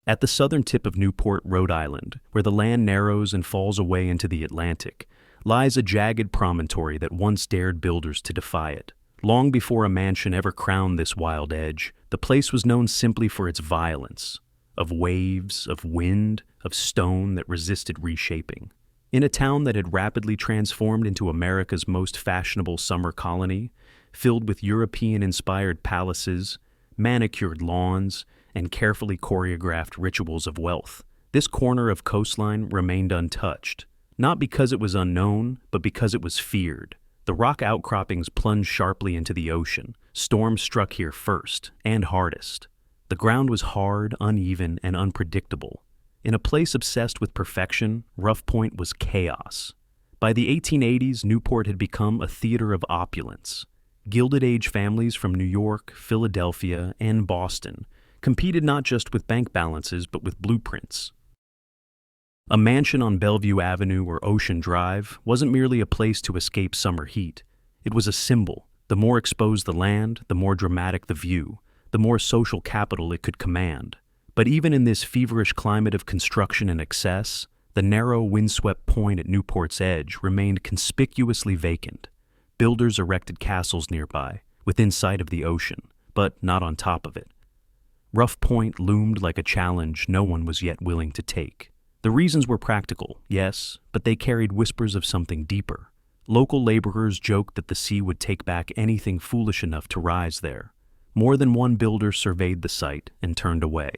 At the southern tip of Newport, Rhode Island, where the land narrows and falls away into the Atlantic, lies a jagged promontory that once dared builders to defy it. Long before a mansion ever crowned this wild edge, the place was known simply for its violence, of waves, of wind, of stone that resisted reshaping. In a town that had rapidly transformed into America's most fashionable summer colony, filled with European-inspired palaces, manicured lawns, and carefully choreographed rituals of wealth, this corner of coastline remained untouched, not because it was unknown, but because it was feared. The rock outcroppings plunged sharply into the ocean. Storms struck here first and hardest. The ground was hard, uneven, and unpredictable. In a place obsessed with perfection, Rough Point was chaos. By the 1880s, Newport had become a theater of opulence. Gilded Age families from New York, Philadelphia, and Boston competed not just with bank balances but with blueprints. A mansion on Bellevue Avenue or Ocean Drive wasn't merely a place to escape summer heat. It was a symbol. The more exposed the land, the more dramatic the view, the more social capital it could command. But even in this feverish climate of construction and excess, the narrow, windswept point at Newport's edge remained conspicuously vacant. Builders erected castles nearby, within sight of the ocean, but not on top of it. Rough Point loomed like a challenge no one was yet willing to take. The reasons were practical, yes, but they carried whispers of something deeper. Local laborers joked that the sea would take back anything foolish enough to rise there. More than one builder surveyed the site and turned away.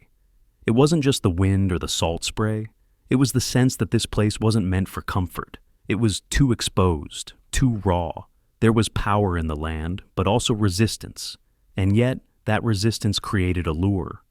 It wasn't just the wind or the salt spray. It was the sense that this place wasn't meant for comfort. It was too exposed, too raw. There was power in the land, but also resistance. And yet, that resistance created allure.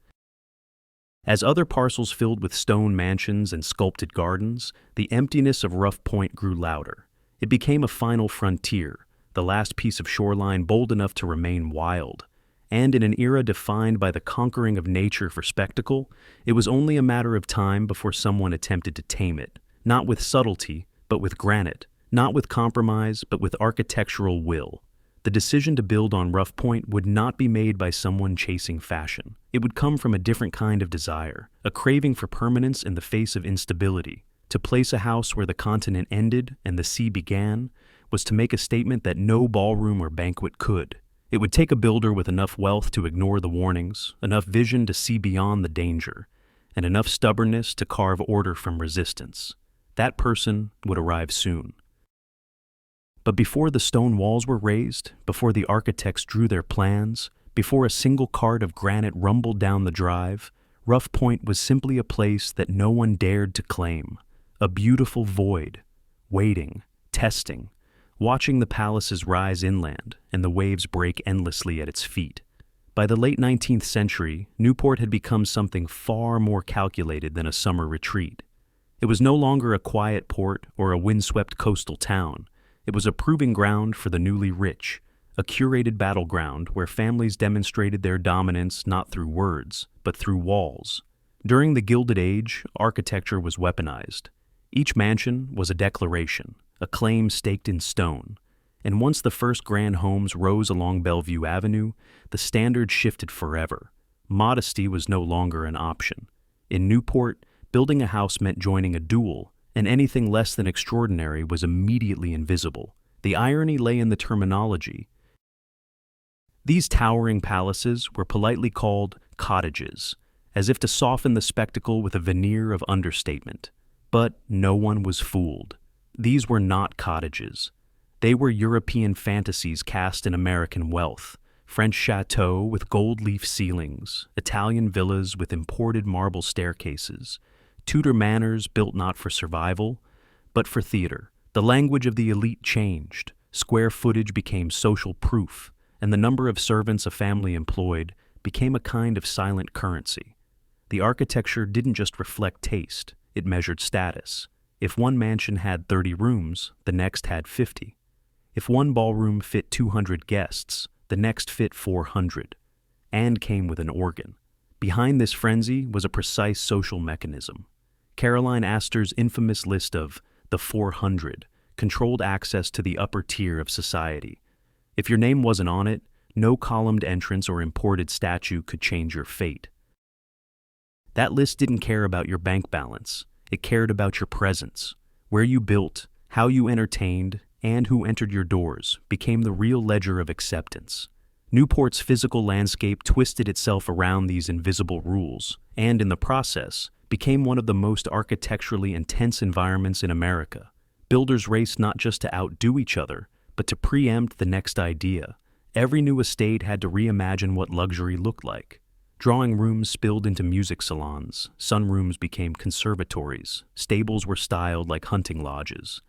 As other parcels filled with stone mansions and sculpted gardens, the emptiness of Rough Point grew louder. It became a final frontier, the last piece of shoreline bold enough to remain wild. And in an era defined by the conquering of nature for spectacle, it was only a matter of time before someone attempted to tame it, not with subtlety, but with granite, not with compromise, but with architectural will. The decision to build on Rough Point would not be made by someone chasing fashion. It would come from a different kind of desire, a craving for permanence in the face of instability. To place a house where the continent ended and the sea began was to make a statement that no ballroom or banquet could. It would take a builder with enough wealth to ignore the warnings, enough vision to see beyond the danger, and enough stubbornness to carve order from resistance. That person would arrive soon. But before the stone walls were raised, before the architects drew their plans, before a single cart of granite rumbled down the drive, Rough Point was simply a place that no one dared to claim. A beautiful void, waiting, testing, watching the palaces rise inland and the waves break endlessly at its feet. By the late 19th century, Newport had become something far more calculated than a summer retreat. It was no longer a quiet port or a windswept coastal town. It was a proving ground for the newly rich, a curated battleground where families demonstrated their dominance not through words, but through walls. During the Gilded Age, architecture was weaponized. Each mansion was a declaration, a claim staked in stone. And once the first grand homes rose along Bellevue Avenue, the standard shifted forever. Modesty was no longer an option. In Newport, building a house meant joining a duel, and anything less than extraordinary was immediately invisible. The irony lay in the terminology. These towering palaces were politely called cottages, as if to soften the spectacle with a veneer of understatement. But no one was fooled. These were not cottages. They were European fantasies cast in American wealth. French chateaux with gold leaf ceilings, Italian villas with imported marble staircases, Tudor manors built not for survival, but for theater. The language of the elite changed. Square footage became social proof, and the number of servants a family employed became a kind of silent currency. The architecture didn't just reflect taste, it measured status. If one mansion had 30 rooms, the next had 50. If one ballroom fit 200 guests, the next fit 400, and came with an organ. Behind this frenzy was a precise social mechanism. Caroline Astor's infamous list of the 400 controlled access to the upper tier of society. If your name wasn't on it, no columned entrance or imported statue could change your fate. That list didn't care about your bank balance. It cared about your presence. Where you built, how you entertained, and who entered your doors became the real ledger of acceptance. Newport's physical landscape twisted itself around these invisible rules, and in the process, became one of the most architecturally intense environments in America. Builders raced not just to outdo each other, but to preempt the next idea. Every new estate had to reimagine what luxury looked like. Drawing rooms spilled into music salons, sunrooms became conservatories, stables were styled like hunting lodges.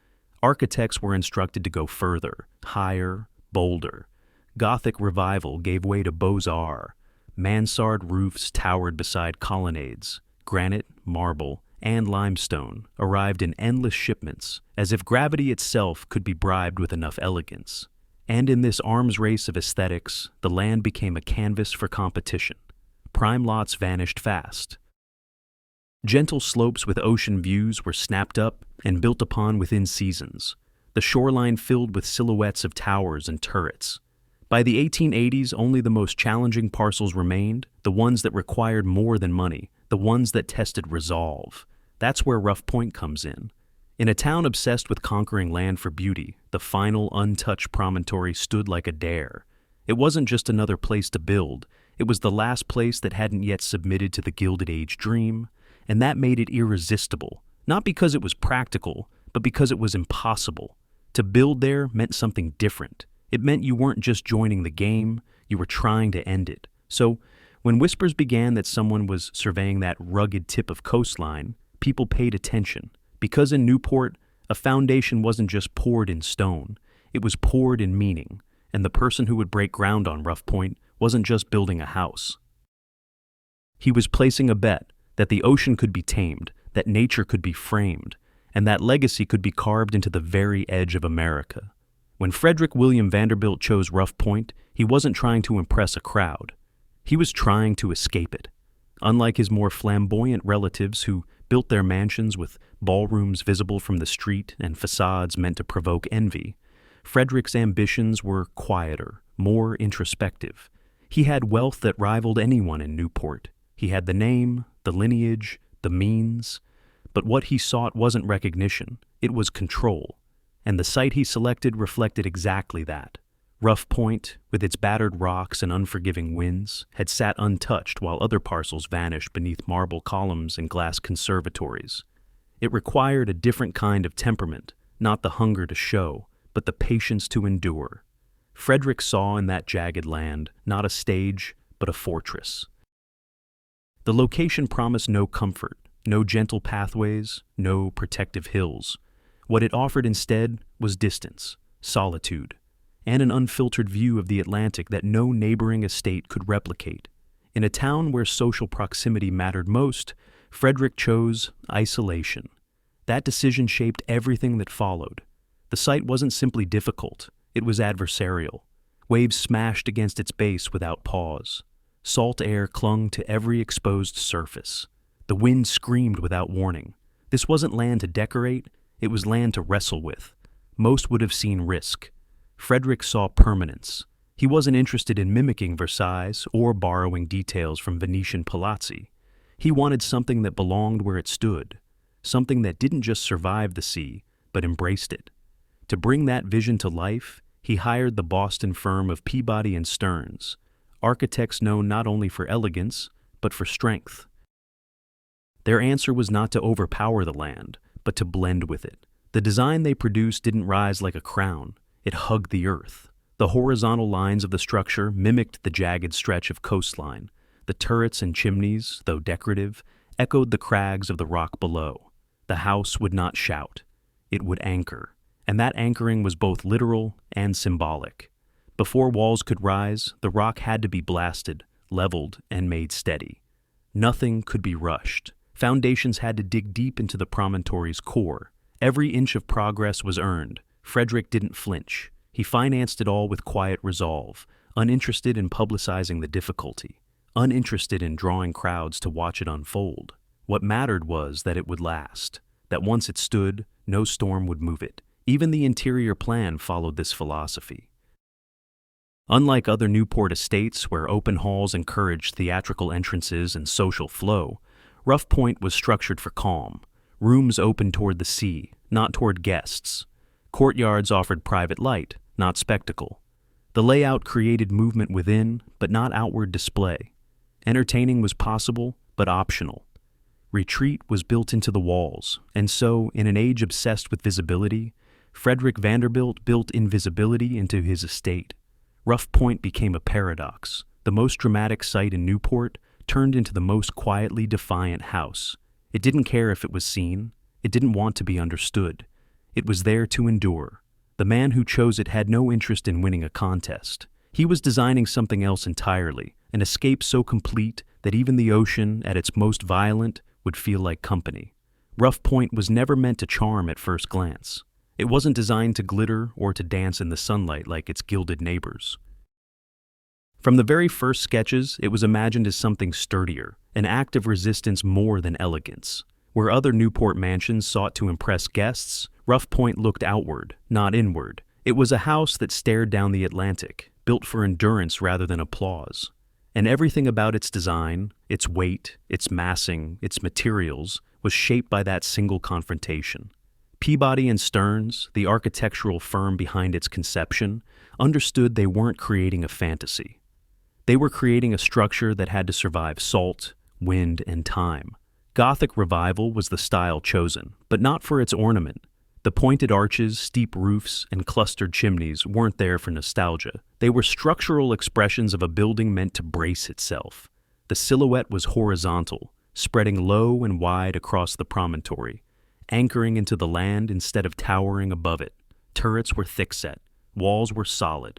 Architects were instructed to go further, higher, bolder. Gothic revival gave way to Beaux-Arts. Mansard roofs towered beside colonnades. Granite, marble, and limestone arrived in endless shipments, as if gravity itself could be bribed with enough elegance. And in this arms race of aesthetics, the land became a canvas for competition. Prime lots vanished fast. Gentle slopes with ocean views were snapped up and built upon within seasons, the shoreline filled with silhouettes of towers and turrets. By the 1880s, only the most challenging parcels remained, the ones that required more than money, the ones that tested resolve. That's where Rough Point comes in. In a town obsessed with conquering land for beauty, the final untouched promontory stood like a dare. It wasn't just another place to build, it was the last place that hadn't yet submitted to the Gilded Age dream, and that made it irresistible, not because it was practical, but because it was impossible. To build there meant something different. It meant you weren't just joining the game, you were trying to end it. So, when whispers began that someone was surveying that rugged tip of coastline, people paid attention. Because in Newport, a foundation wasn't just poured in stone, it was poured in meaning, and the person who would break ground on Rough Point wasn't just building a house. He was placing a bet that the ocean could be tamed, that nature could be framed, and that legacy could be carved into the very edge of America. When Frederick William Vanderbilt chose Rough Point, he wasn't trying to impress a crowd. He was trying to escape it. Unlike his more flamboyant relatives who built their mansions with ballrooms visible from the street and facades meant to provoke envy, Frederick's ambitions were quieter, more introspective. He had wealth that rivaled anyone in Newport. He had the name, the lineage, the means. But what he sought wasn't recognition, it was control. And the site he selected reflected exactly that. Rough Point, with its battered rocks and unforgiving winds, had sat untouched while other parcels vanished beneath marble columns and glass conservatories. It required a different kind of temperament, not the hunger to show, but the patience to endure. Frederick saw in that jagged land not a stage, but a fortress. The location promised no comfort, no gentle pathways, no protective hills. What it offered instead was distance, solitude, and an unfiltered view of the Atlantic that no neighboring estate could replicate. In a town where social proximity mattered most, Frederick chose isolation. That decision shaped everything that followed. The site wasn't simply difficult, it was adversarial. Waves smashed against its base without pause. Salt air clung to every exposed surface. The wind screamed without warning. This wasn't land to decorate, it was land to wrestle with. Most would have seen risk. Frederick saw permanence. He wasn't interested in mimicking Versailles or borrowing details from Venetian palazzi. He wanted something that belonged where it stood, something that didn't just survive the sea, but embraced it. To bring that vision to life, he hired the Boston firm of Peabody and Stearns, architects known not only for elegance, but for strength. Their answer was not to overpower the land, but to blend with it. The design they produced didn't rise like a crown, it hugged the earth. The horizontal lines of the structure mimicked the jagged stretch of coastline. The turrets and chimneys, though decorative, echoed the crags of the rock below. The house would not shout, it would anchor, and that anchoring was both literal and symbolic. Before walls could rise, the rock had to be blasted, leveled, and made steady. Nothing could be rushed. Foundations had to dig deep into the promontory's core. Every inch of progress was earned. Frederick didn't flinch. He financed it all with quiet resolve, uninterested in publicizing the difficulty, uninterested in drawing crowds to watch it unfold. What mattered was that it would last, that once it stood, no storm would move it. Even the interior plan followed this philosophy. Unlike other Newport estates where open halls encouraged theatrical entrances and social flow, Rough Point was structured for calm. Rooms opened toward the sea, not toward guests. Courtyards offered private light, not spectacle. The layout created movement within, but not outward display. Entertaining was possible, but optional. Retreat was built into the walls, and so, in an age obsessed with visibility, Frederick Vanderbilt built invisibility into his estate. Rough Point became a paradox. The most dramatic site in Newport turned into the most quietly defiant house. It didn't care if it was seen. It didn't want to be understood. It was there to endure. The man who chose it had no interest in winning a contest. He was designing something else entirely, an escape so complete that even the ocean, at its most violent, would feel like company. Rough Point was never meant to charm at first glance. It wasn't designed to glitter or to dance in the sunlight like its gilded neighbors. From the very first sketches, it was imagined as something sturdier, an act of resistance more than elegance. Where other Newport mansions sought to impress guests, Rough Point looked outward, not inward. It was a house that stared down the Atlantic, built for endurance rather than applause. And everything about its design, its weight, its massing, its materials, was shaped by that single confrontation. Peabody and Stearns, the architectural firm behind its conception, understood they weren't creating a fantasy. They were creating a structure that had to survive salt, wind, and time. Gothic revival was the style chosen, but not for its ornament. The pointed arches, steep roofs, and clustered chimneys weren't there for nostalgia. They were structural expressions of a building meant to brace itself. The silhouette was horizontal, spreading low and wide across the promontory, anchoring into the land instead of towering above it. Turrets were thick-set. Walls were solid.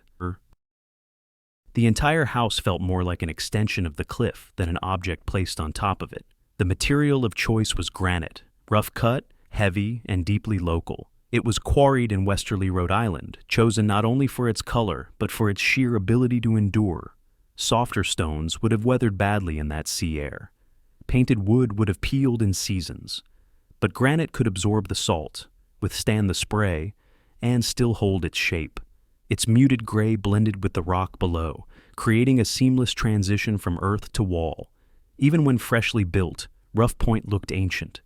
The entire house felt more like an extension of the cliff than an object placed on top of it. The material of choice was granite, rough-cut, heavy, and deeply local. It was quarried in westerly Rhode Island, chosen not only for its color, but for its sheer ability to endure. Softer stones would have weathered badly in that sea air. Painted wood would have peeled in seasons. But granite could absorb the salt, withstand the spray, and still hold its shape. Its muted gray blended with the rock below, creating a seamless transition from earth to wall. Even when freshly built, Rough Point looked ancient,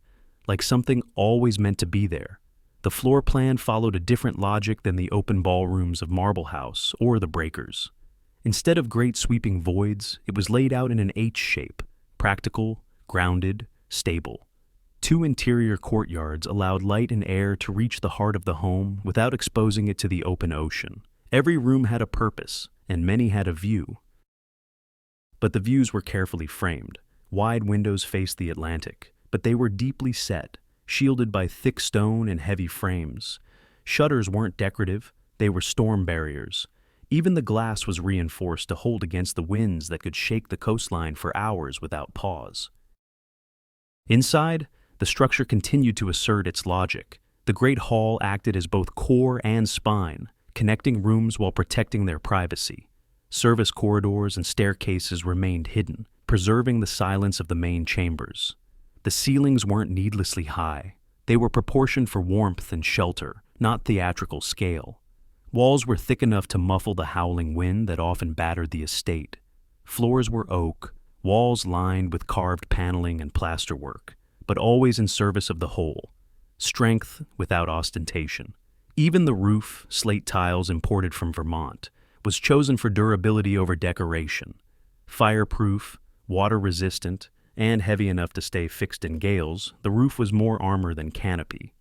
like something always meant to be there. The floor plan followed a different logic than the open ballrooms of Marble House or the Breakers. Instead of great sweeping voids, it was laid out in an H shape, practical, grounded, stable. 2 interior courtyards allowed light and air to reach the heart of the home without exposing it to the open ocean. Every room had a purpose, and many had a view. But the views were carefully framed. Wide windows faced the Atlantic, but they were deeply set, shielded by thick stone and heavy frames. Shutters weren't decorative, they were storm barriers. Even the glass was reinforced to hold against the winds that could shake the coastline for hours without pause. Inside, the structure continued to assert its logic. The Great Hall acted as both core and spine, connecting rooms while protecting their privacy. Service corridors and staircases remained hidden, preserving the silence of the main chambers. The ceilings weren't needlessly high. They were proportioned for warmth and shelter, not theatrical scale. Walls were thick enough to muffle the howling wind that often battered the estate. Floors were oak, walls lined with carved paneling and plasterwork, but always in service of the whole. Strength without ostentation. Even the roof, slate tiles imported from Vermont, was chosen for durability over decoration. Fireproof, water-resistant, and heavy enough to stay fixed in gales, the roof was more armor than canopy.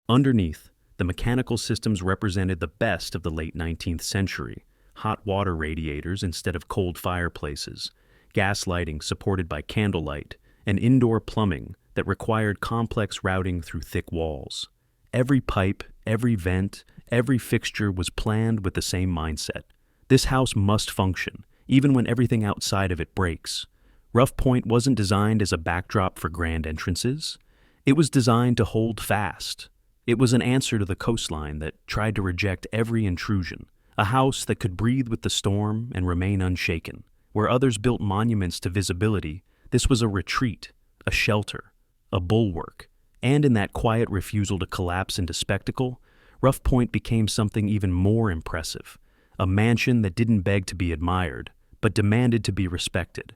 Underneath, the mechanical systems represented the best of the late 19th century. Hot water radiators instead of cold fireplaces, gas lighting supported by candlelight, and indoor plumbing that required complex routing through thick walls. Every pipe, every vent, every fixture was planned with the same mindset. This house must function, even when everything outside of it breaks. Rough Point wasn't designed as a backdrop for grand entrances. It was designed to hold fast. It was an answer to the coastline that tried to reject every intrusion, a house that could breathe with the storm and remain unshaken. Where others built monuments to visibility, this was a retreat, a shelter, a bulwark. And in that quiet refusal to collapse into spectacle, Rough Point became something even more impressive, a mansion that didn't beg to be admired, but demanded to be respected.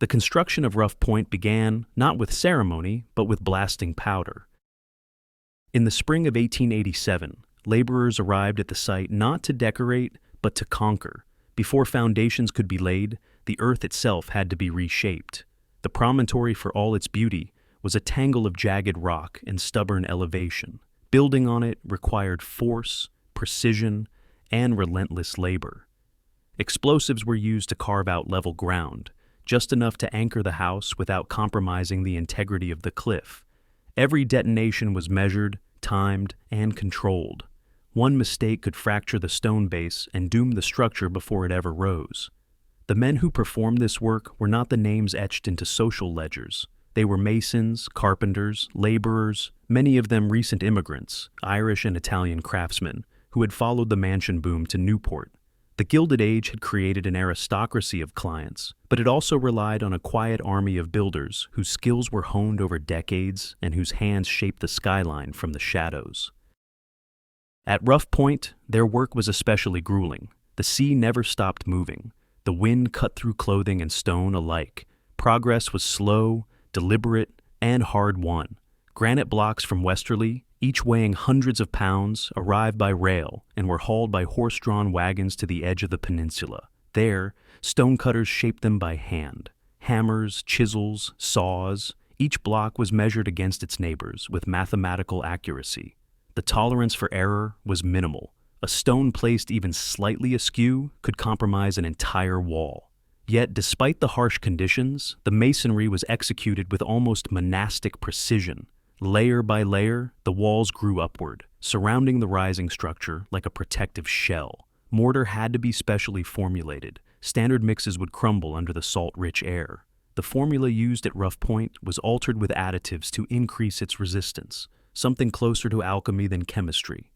The construction of Rough Point began not with ceremony, but with blasting powder. In the spring of 1887, laborers arrived at the site not to decorate, but to conquer. Before foundations could be laid, the earth itself had to be reshaped. The promontory, for all its beauty, was a tangle of jagged rock and stubborn elevation. Building on it required force, precision, and relentless labor. Explosives were used to carve out level ground, just enough to anchor the house without compromising the integrity of the cliff. Every detonation was measured, timed, and controlled. One mistake could fracture the stone base and doom the structure before it ever rose. The men who performed this work were not the names etched into social ledgers. They were masons, carpenters, laborers, many of them recent immigrants, Irish and Italian craftsmen, who had followed the mansion boom to Newport. The Gilded Age had created an aristocracy of clients, but it also relied on a quiet army of builders whose skills were honed over decades and whose hands shaped the skyline from the shadows. At Rough Point, their work was especially grueling. The sea never stopped moving. The wind cut through clothing and stone alike. Progress was slow, deliberate, and hard-won. Granite blocks from Westerly, each weighing hundreds of pounds, arrived by rail and were hauled by horse-drawn wagons to the edge of the peninsula. There, stonecutters shaped them by hand. Hammers, chisels, saws, each block was measured against its neighbors with mathematical accuracy. The tolerance for error was minimal. A stone placed even slightly askew could compromise an entire wall. Yet, despite the harsh conditions, the masonry was executed with almost monastic precision. Layer by layer, the walls grew upward, surrounding the rising structure like a protective shell. Mortar had to be specially formulated. Standard mixes would crumble under the salt-rich air. The formula used at Rough Point was altered with additives to increase its resistance, something closer to alchemy than chemistry.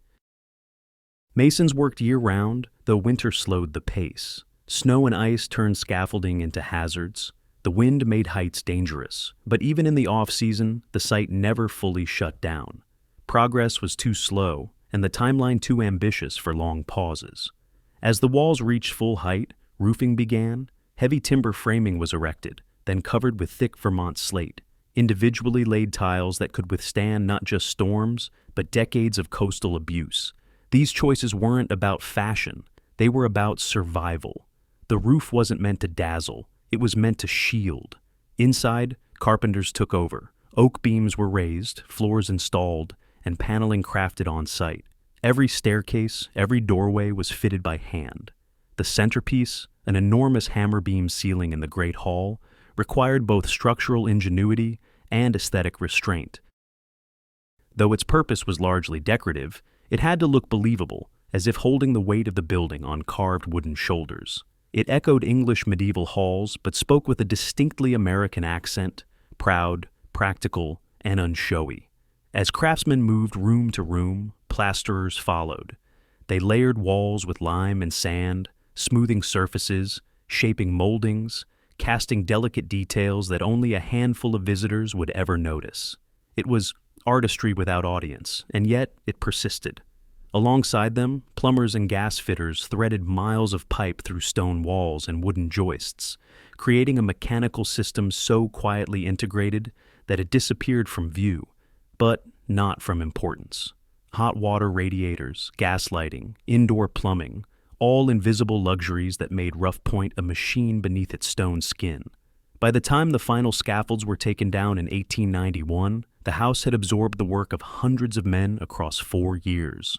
Masons worked year-round, though winter slowed the pace. Snow and ice turned scaffolding into hazards. The wind made heights dangerous, but even in the off-season, the site never fully shut down. Progress was too slow, and the timeline too ambitious for long pauses. As the walls reached full height, roofing began. Heavy timber framing was erected, then covered with thick Vermont slate, individually laid tiles that could withstand not just storms, but decades of coastal abuse. These choices weren't about fashion, they were about survival. The roof wasn't meant to dazzle, it was meant to shield. Inside, carpenters took over. Oak beams were raised, floors installed, and paneling crafted on site. Every staircase, every doorway was fitted by hand. The centerpiece, an enormous hammer beam ceiling in the Great Hall, required both structural ingenuity and aesthetic restraint. Though its purpose was largely decorative, it had to look believable, as if holding the weight of the building on carved wooden shoulders. It echoed English medieval halls, but spoke with a distinctly American accent, proud, practical, and unshowy. As craftsmen moved room to room, plasterers followed. They layered walls with lime and sand, smoothing surfaces, shaping moldings, casting delicate details that only a handful of visitors would ever notice. It was artistry without audience, and yet it persisted. Alongside them, plumbers and gas fitters threaded miles of pipe through stone walls and wooden joists, creating a mechanical system so quietly integrated that it disappeared from view, but not from importance. Hot water radiators, gas lighting, indoor plumbing, all invisible luxuries that made Rough Point a machine beneath its stone skin. By the time the final scaffolds were taken down in 1891, the house had absorbed the work of hundreds of men across 4 years.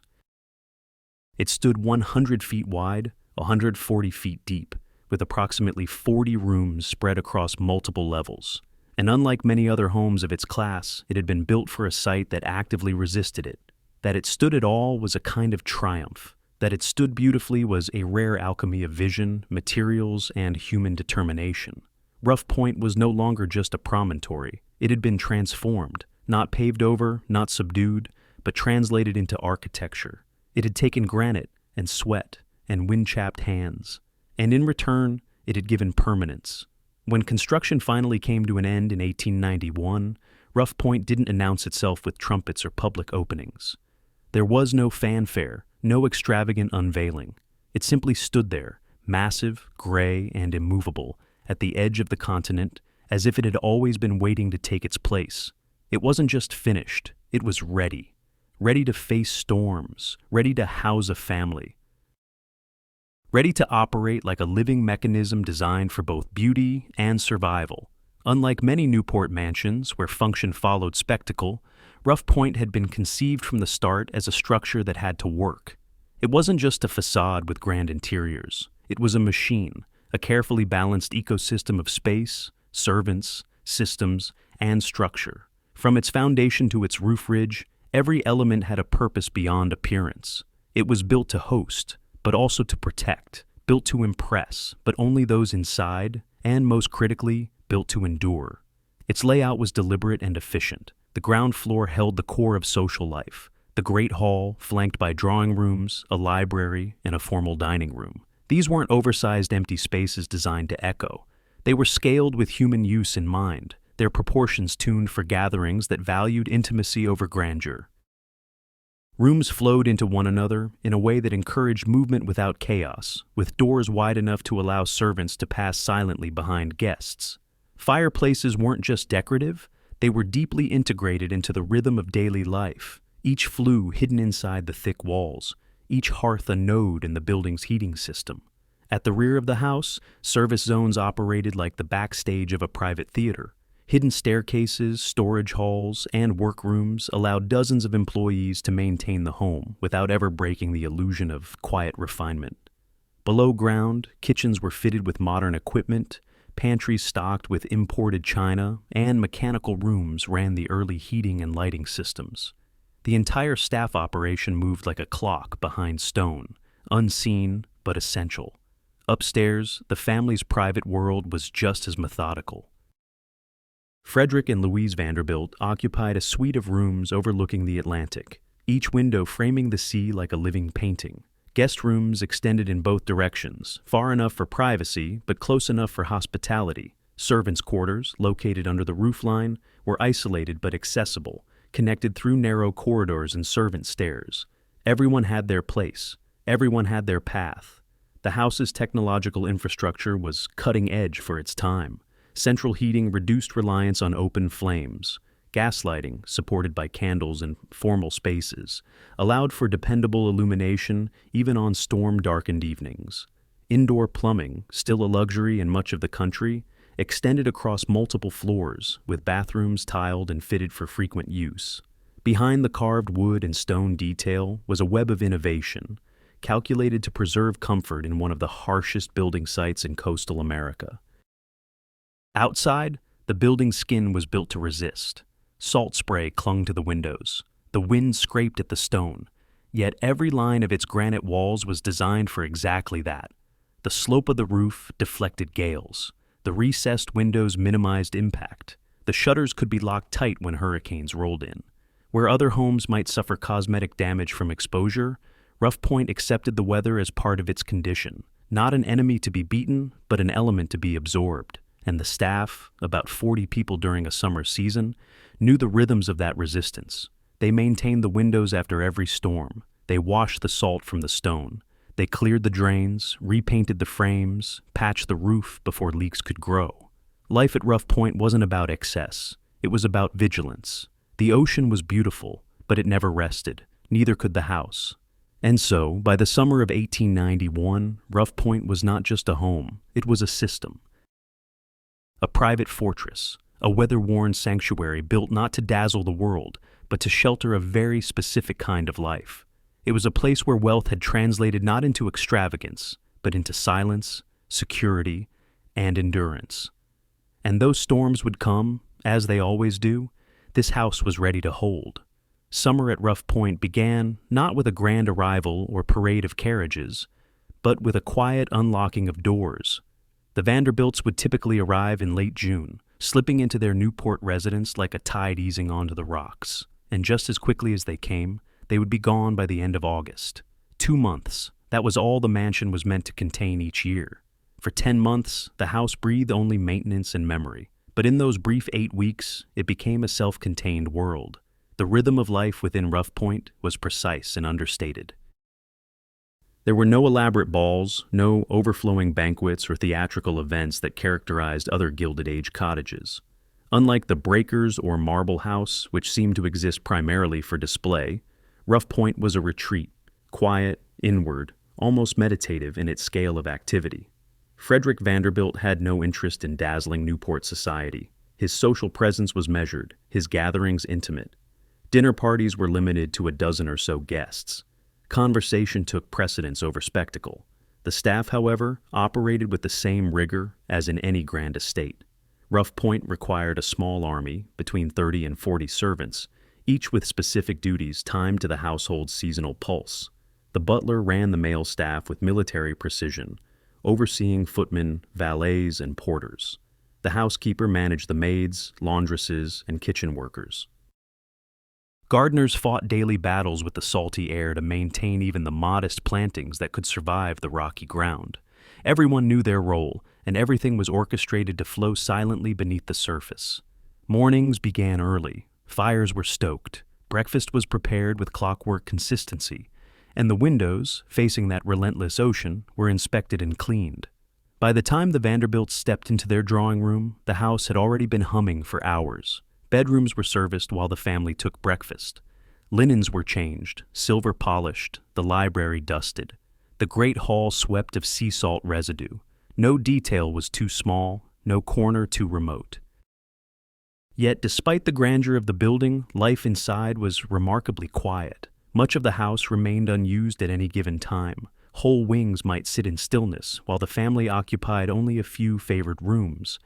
It stood 100 feet wide, 140 feet deep, with approximately 40 rooms spread across multiple levels. And unlike many other homes of its class, it had been built for a site that actively resisted it. That it stood at all was a kind of triumph. That it stood beautifully was a rare alchemy of vision, materials, and human determination. Rough Point was no longer just a promontory. It had been transformed, not paved over, not subdued, but translated into architecture. It had taken granite and sweat and wind-chapped hands, and in return, it had given permanence. When construction finally came to an end in 1891, Rough Point didn't announce itself with trumpets or public openings. There was no fanfare, no extravagant unveiling. It simply stood there, massive, gray, and immovable, at the edge of the continent, as if it had always been waiting to take its place. It wasn't just finished, it was ready. Ready to face storms, ready to house a family. Ready to operate like a living mechanism designed for both beauty and survival. Unlike many Newport mansions where function followed spectacle, Rough Point had been conceived from the start as a structure that had to work. It wasn't just a facade with grand interiors. It was a machine, a carefully balanced ecosystem of space, servants, systems, and structure. From its foundation to its roof ridge, every element had a purpose beyond appearance. It was built to host, but also to protect, built to impress, but only those inside, and most critically, built to endure. Its layout was deliberate and efficient. The ground floor held the core of social life, the Great Hall flanked by drawing rooms, a library, and a formal dining room. These weren't oversized empty spaces designed to echo. They were scaled with human use in mind, their proportions tuned for gatherings that valued intimacy over grandeur. Rooms flowed into one another in a way that encouraged movement without chaos, with doors wide enough to allow servants to pass silently behind guests. Fireplaces weren't just decorative, they were deeply integrated into the rhythm of daily life, each flue hidden inside the thick walls, each hearth a node in the building's heating system. At the rear of the house, service zones operated like the backstage of a private theater. Hidden staircases, storage halls, and workrooms allowed dozens of employees to maintain the home without ever breaking the illusion of quiet refinement. Below ground, kitchens were fitted with modern equipment, pantries stocked with imported china, and mechanical rooms ran the early heating and lighting systems. The entire staff operation moved like a clock behind stone, unseen but essential. Upstairs, the family's private world was just as methodical. Frederick and Louise Vanderbilt occupied a suite of rooms overlooking the Atlantic, each window framing the sea like a living painting. Guest rooms extended in both directions, far enough for privacy but close enough for hospitality. Servants' quarters, located under the roofline, were isolated but accessible, connected through narrow corridors and servant stairs. Everyone had their place. Everyone had their path. The house's technological infrastructure was cutting edge for its time. Central heating reduced reliance on open flames. Gas lighting, supported by candles in formal spaces, allowed for dependable illumination even on storm-darkened evenings. Indoor plumbing, still a luxury in much of the country, extended across multiple floors, with bathrooms tiled and fitted for frequent use. Behind the carved wood and stone detail was a web of innovation, calculated to preserve comfort in one of the harshest building sites in coastal America. Outside, the building's skin was built to resist. Salt spray clung to the windows. The wind scraped at the stone, yet every line of its granite walls was designed for exactly that. The slope of the roof deflected gales. The recessed windows minimized impact. The shutters could be locked tight when hurricanes rolled in. Where other homes might suffer cosmetic damage from exposure, Rough Point accepted the weather as part of its condition, not an enemy to be beaten, but an element to be absorbed. And the staff, about 40 people during a summer season, knew the rhythms of that resistance. They maintained the windows after every storm. They washed the salt from the stone. They cleared the drains, repainted the frames, patched the roof before leaks could grow. Life at Rough Point wasn't about excess. It was about vigilance. The ocean was beautiful, but it never rested. Neither could the house. And so, by the summer of 1891, Rough Point was not just a home. It was a system. A private fortress, a weather-worn sanctuary built not to dazzle the world, but to shelter a very specific kind of life. It was a place where wealth had translated not into extravagance, but into silence, security, and endurance. And though storms would come, as they always do, this house was ready to hold. Summer at Rough Point began not with a grand arrival or parade of carriages, but with a quiet unlocking of doors. The Vanderbilts would typically arrive in late June, slipping into their Newport residence like a tide easing onto the rocks. And just as quickly as they came, they would be gone by the end of August. 2 months, that was all the mansion was meant to contain each year. For 10 months, the house breathed only maintenance and memory. But in those brief 8 weeks, it became a self-contained world. The rhythm of life within Rough Point was precise and understated. There were no elaborate balls, no overflowing banquets or theatrical events that characterized other Gilded Age cottages. Unlike the Breakers or Marble House, which seemed to exist primarily for display, Rough Point was a retreat, quiet, inward, almost meditative in its scale of activity. Frederick Vanderbilt had no interest in dazzling Newport society. His social presence was measured, his gatherings intimate. Dinner parties were limited to a dozen or so guests. Conversation took precedence over spectacle. The staff, however, operated with the same rigor as in any grand estate. Rough Point required a small army, between 30 and 40 servants, each with specific duties timed to the household's seasonal pulse. The butler ran the male staff with military precision, overseeing footmen, valets, and porters. The housekeeper managed the maids, laundresses, and kitchen workers. Gardeners fought daily battles with the salty air to maintain even the modest plantings that could survive the rocky ground. Everyone knew their role, and everything was orchestrated to flow silently beneath the surface. Mornings began early, fires were stoked, breakfast was prepared with clockwork consistency, and the windows, facing that relentless ocean, were inspected and cleaned. By the time the Vanderbilts stepped into their drawing room, the house had already been humming for hours. Bedrooms were serviced while the family took breakfast. Linens were changed, silver polished, the library dusted. The great hall swept of sea salt residue. No detail was too small, no corner too remote. Yet, despite the grandeur of the building, life inside was remarkably quiet. Much of the house remained unused at any given time. Whole wings might sit in stillness, while the family occupied only a few favored rooms.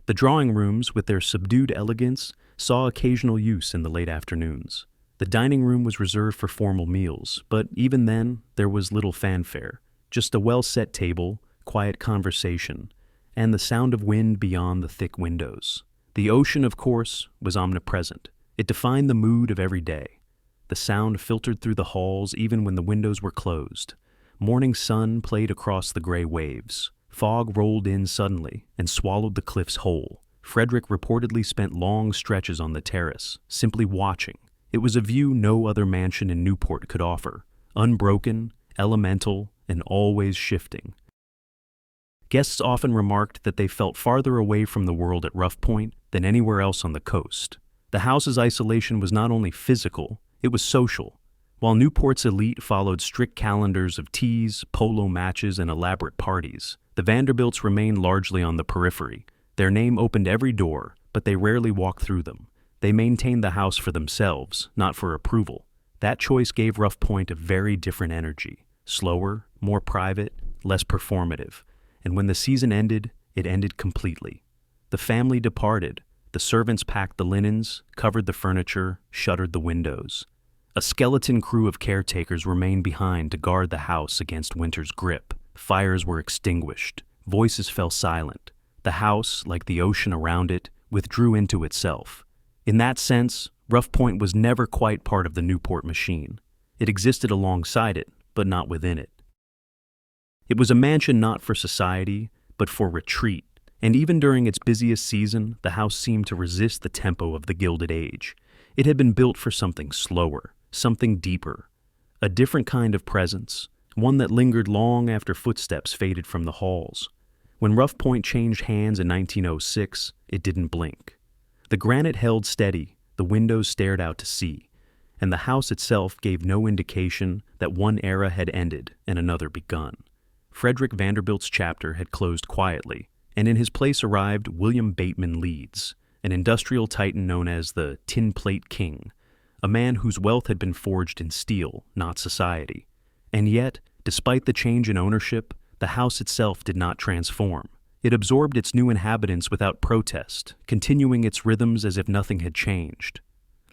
The drawing rooms, with their subdued elegance, saw occasional use in the late afternoons. The dining room was reserved for formal meals, but even then, there was little fanfare. Just a well-set table, quiet conversation, and the sound of wind beyond the thick windows. The ocean, of course, was omnipresent. It defined the mood of every day. The sound filtered through the halls even when the windows were closed. Morning sun played across the gray waves. Fog rolled in suddenly and swallowed the cliffs whole. Frederick reportedly spent long stretches on the terrace, simply watching. It was a view no other mansion in Newport could offer, unbroken, elemental, and always shifting. Guests often remarked that they felt farther away from the world at Rough Point than anywhere else on the coast. The house's isolation was not only physical, it was social. While Newport's elite followed strict calendars of teas, polo matches, and elaborate parties, the Vanderbilts remained largely on the periphery. Their name opened every door, but they rarely walked through them. They maintained the house for themselves, not for approval. That choice gave Rough Point a very different energy. Slower, more private, less performative. And when the season ended, it ended completely. The family departed. The servants packed the linens, covered the furniture, shuttered the windows. A skeleton crew of caretakers remained behind to guard the house against winter's grip. Fires were extinguished. Voices fell silent. The house, like the ocean around it, withdrew into itself. In that sense, Rough Point was never quite part of the Newport machine. It existed alongside it, but not within it. It was a mansion not for society, but for retreat, and even during its busiest season, the house seemed to resist the tempo of the Gilded Age. It had been built for something slower, something deeper, a different kind of presence, one that lingered long after footsteps faded from the halls. When Rough Point changed hands in 1906, it didn't blink. The granite held steady, the windows stared out to sea, and the house itself gave no indication that one era had ended and another begun. Frederick Vanderbilt's chapter had closed quietly, and in his place arrived William Bateman Leeds, an industrial titan known as the Tin Plate King, a man whose wealth had been forged in steel, not society. And yet, despite the change in ownership, the house itself did not transform. It absorbed its new inhabitants without protest, continuing its rhythms as if nothing had changed.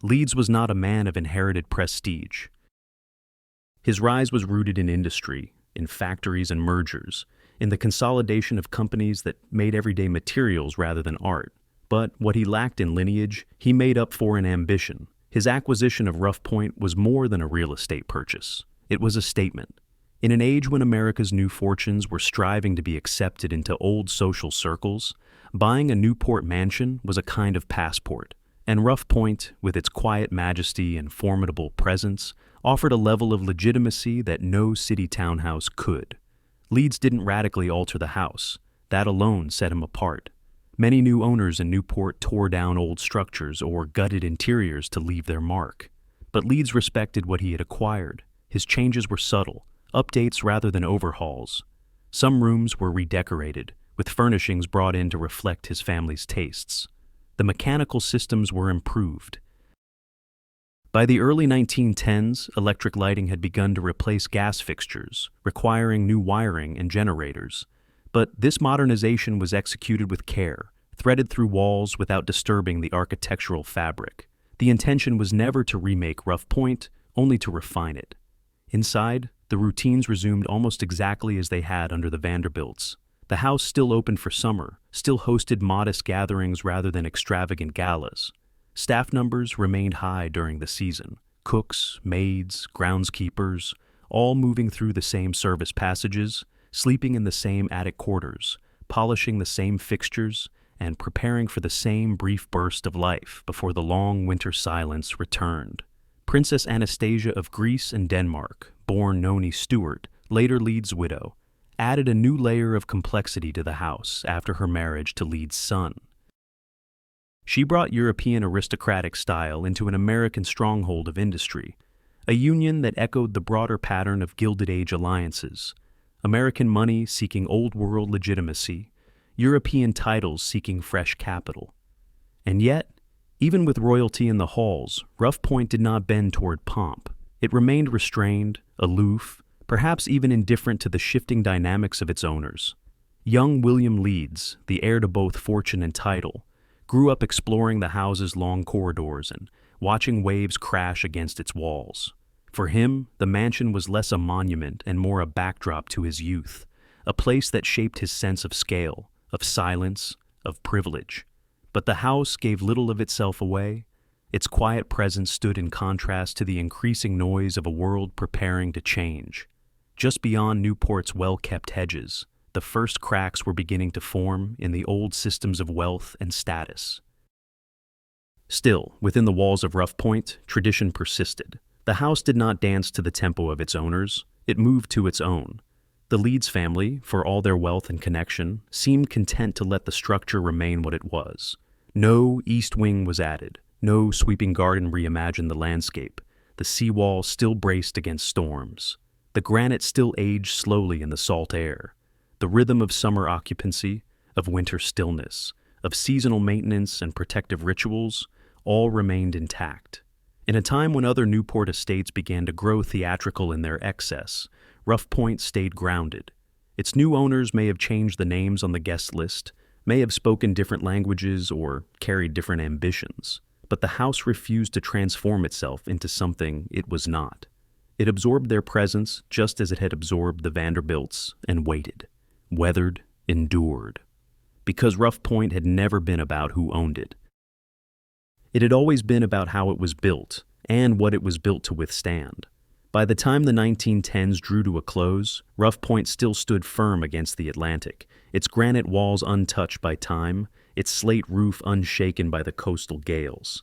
Leeds was not a man of inherited prestige. His rise was rooted in industry, in factories and mergers, in the consolidation of companies that made everyday materials rather than art. But what he lacked in lineage, he made up for in ambition. His acquisition of Rough Point was more than a real estate purchase. It was a statement. In an age when America's new fortunes were striving to be accepted into old social circles, buying a Newport mansion was a kind of passport, And Rough Point, with its quiet majesty and formidable presence, offered a level of legitimacy that no city townhouse could. Leeds didn't radically alter the house. That alone set him apart. Many new owners in Newport tore down old structures or gutted interiors to leave their mark. But Leeds respected what he had acquired. His changes were subtle, updates rather than overhauls. Some rooms were redecorated, with furnishings brought in to reflect his family's tastes. The mechanical systems were improved. By the early 1910s, electric lighting had begun to replace gas fixtures, requiring new wiring and generators. But this modernization was executed with care, threaded through walls without disturbing the architectural fabric. The intention was never to remake Rough Point, only to refine it. Inside, the routines resumed almost exactly as they had under the Vanderbilts. The house still opened for summer, still hosted modest gatherings rather than extravagant galas. Staff numbers remained high during the season. Cooks, maids, groundskeepers, all moving through the same service passages, sleeping in the same attic quarters, polishing the same fixtures, and preparing for the same brief burst of life before the long winter silence returned. Princess Anastasia of Greece and Denmark, born Noni Stewart, later Leeds' widow, added a new layer of complexity to the house after her marriage to Leeds' son. She brought European aristocratic style into an American stronghold of industry, a union that echoed the broader pattern of Gilded Age alliances. American money seeking old-world legitimacy, European titles seeking fresh capital. And yet, even with royalty in the halls, Rough Point did not bend toward pomp. It remained restrained, aloof, perhaps even indifferent to the shifting dynamics of its owners. Young William Leeds, the heir to both fortune and title, grew up exploring the house's long corridors and watching waves crash against its walls. For him, the mansion was less a monument and more a backdrop to his youth, a place that shaped his sense of scale, of silence, of privilege. But the house gave little of itself away. Its quiet presence stood in contrast to the increasing noise of a world preparing to change. Just beyond Newport's well-kept hedges, the first cracks were beginning to form in the old systems of wealth and status. Still, within the walls of Rough Point, tradition persisted. The house did not dance to the tempo of its owners. It moved to its own. The Leeds family, for all their wealth and connection, seemed content to let the structure remain what it was. No east wing was added. No sweeping garden reimagined the landscape. The seawall still braced against storms. The granite still aged slowly in the salt air. The rhythm of summer occupancy, of winter stillness, of seasonal maintenance and protective rituals, all remained intact. In a time when other Newport estates began to grow theatrical in their excess, Rough Point stayed grounded. Its new owners may have changed the names on the guest list, may have spoken different languages or carried different ambitions, but the house refused to transform itself into something it was not. It absorbed their presence just as it had absorbed the Vanderbilts and waited, weathered, endured. Because Rough Point had never been about who owned it. It had always been about how it was built and what it was built to withstand. By the time the 1910s drew to a close, Rough Point still stood firm against the Atlantic, its granite walls untouched by time, its slate roof unshaken by the coastal gales.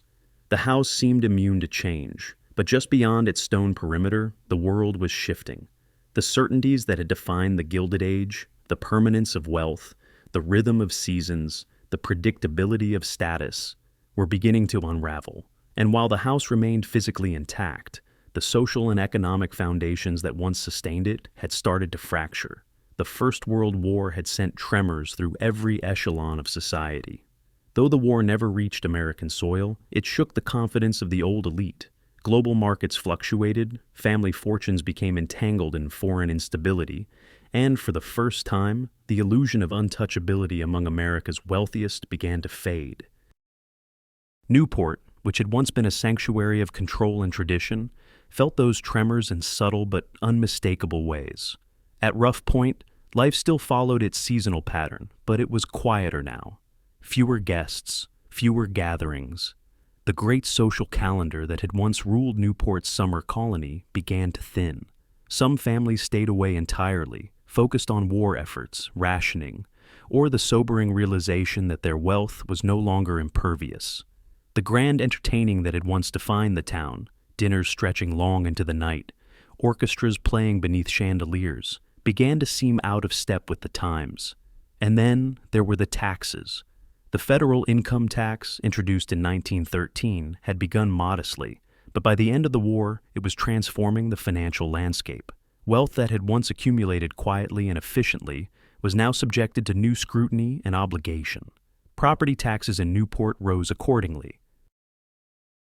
The house seemed immune to change, but just beyond its stone perimeter, the world was shifting. The certainties that had defined the Gilded Age, the permanence of wealth, the rhythm of seasons, the predictability of status, were beginning to unravel. And while the house remained physically intact, the social and economic foundations that once sustained it had started to fracture. The First World War had sent tremors through every echelon of society. Though the war never reached American soil, it shook the confidence of the old elite. Global markets fluctuated, family fortunes became entangled in foreign instability, and for the first time, the illusion of untouchability among America's wealthiest began to fade. Newport, which had once been a sanctuary of control and tradition, felt those tremors in subtle but unmistakable ways. At Rough Point, life still followed its seasonal pattern, but it was quieter now. Fewer guests, fewer gatherings. The great social calendar that had once ruled Newport's summer colony began to thin. Some families stayed away entirely, focused on war efforts, rationing, or the sobering realization that their wealth was no longer impervious. The grand entertaining that had once defined the town, dinners stretching long into the night, orchestras playing beneath chandeliers, began to seem out of step with the times. And then there were the taxes. The federal income tax, introduced in 1913, had begun modestly, but by the end of the war, it was transforming the financial landscape. Wealth that had once accumulated quietly and efficiently was now subjected to new scrutiny and obligation. Property taxes in Newport rose accordingly.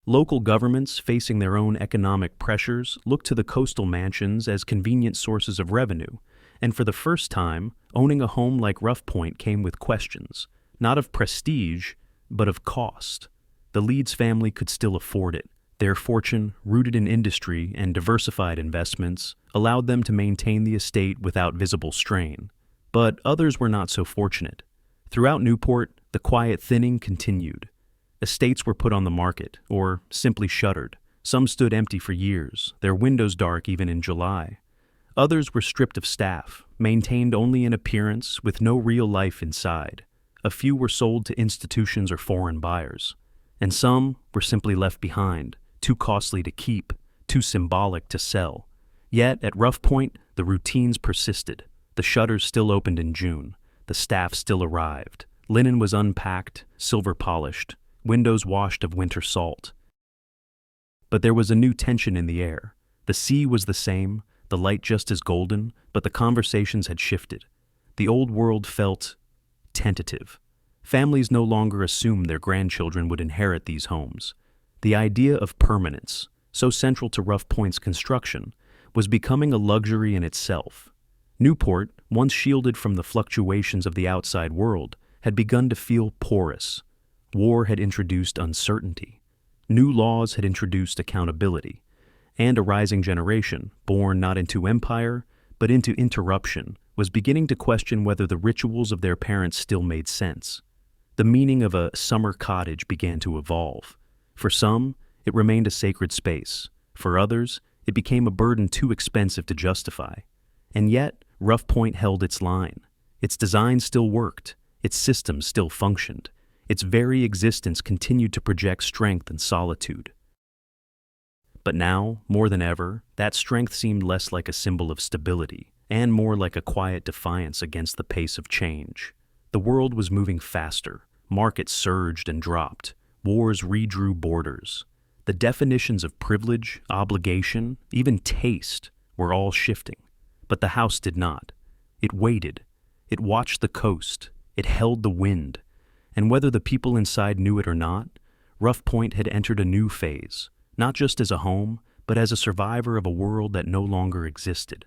Local governments, facing their own economic pressures, looked to the coastal mansions as convenient sources of revenue, and for the first time, owning a home like Rough Point came with questions, not of prestige, but of cost. The Leeds family could still afford it. Their fortune, rooted in industry and diversified investments, allowed them to maintain the estate without visible strain. But others were not so fortunate. Throughout Newport, the quiet thinning continued. Estates were put on the market, or simply shuttered. Some stood empty for years, their windows dark even in July. Others were stripped of staff, maintained only in appearance with no real life inside. A few were sold to institutions or foreign buyers. And some were simply left behind, too costly to keep, too symbolic to sell. Yet, at Rough Point, the routines persisted. The shutters still opened in June. The staff still arrived. Linen was unpacked, silver polished, windows washed of winter salt. But there was a new tension in the air. The sea was the same, the light just as golden, but the conversations had shifted. The old world felt tentative. Families no longer assumed their grandchildren would inherit these homes. The idea of permanence, so central to Rough Point's construction, was becoming a luxury in itself. Newport, once shielded from the fluctuations of the outside world, had begun to feel porous. War had introduced uncertainty. New laws had introduced accountability. And a rising generation, born not into empire, but into interruption, was beginning to question whether the rituals of their parents still made sense. The meaning of a summer cottage began to evolve. For some, it remained a sacred space. For others, it became a burden too expensive to justify. And yet, Rough Point held its line. Its design still worked. Its systems still functioned. Its very existence continued to project strength and solitude. But now, more than ever, that strength seemed less like a symbol of stability, and more like a quiet defiance against the pace of change. The world was moving faster. Markets surged and dropped. Wars redrew borders. The definitions of privilege, obligation, even taste were all shifting. But the house did not. It waited. It watched the coast. It held the wind. And whether the people inside knew it or not, Rough Point had entered a new phase, not just as a home, but as a survivor of a world that no longer existed.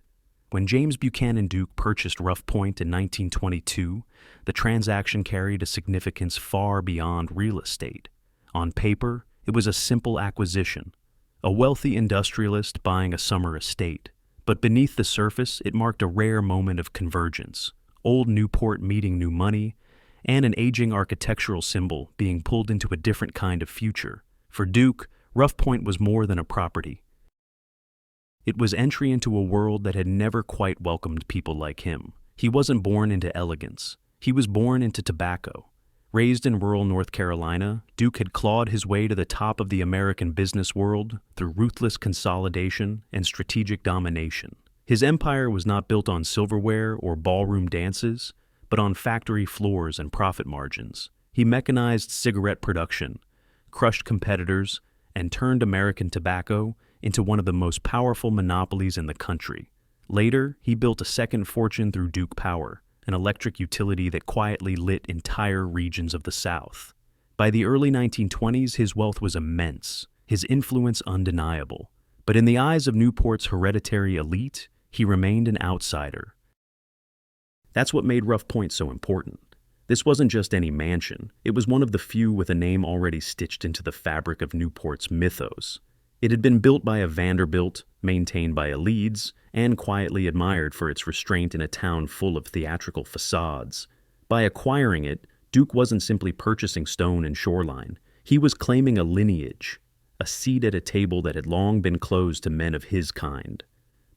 When James Buchanan Duke purchased Rough Point in 1922, the transaction carried a significance far beyond real estate. On paper, it was a simple acquisition, a wealthy industrialist buying a summer estate. But beneath the surface, it marked a rare moment of convergence, old Newport meeting new money, and an aging architectural symbol being pulled into a different kind of future. For Duke, Rough Point was more than a property. It was entry into a world that had never quite welcomed people like him. He wasn't born into elegance. He was born into tobacco. Raised in rural North Carolina, Duke had clawed his way to the top of the American business world through ruthless consolidation and strategic domination. His empire was not built on silverware or ballroom dances, but on factory floors and profit margins. He mechanized cigarette production, crushed competitors, and turned American tobacco into one of the most powerful monopolies in the country. Later, he built a second fortune through Duke Power, an electric utility that quietly lit entire regions of the South. By the early 1920s, his wealth was immense, his influence undeniable. But in the eyes of Newport's hereditary elite, he remained an outsider. That's what made Rough Point so important. This wasn't just any mansion. It was one of the few with a name already stitched into the fabric of Newport's mythos. It had been built by a Vanderbilt, maintained by a Leeds, and quietly admired for its restraint in a town full of theatrical facades. By acquiring it, Duke wasn't simply purchasing stone and shoreline. He was claiming a lineage, a seat at a table that had long been closed to men of his kind.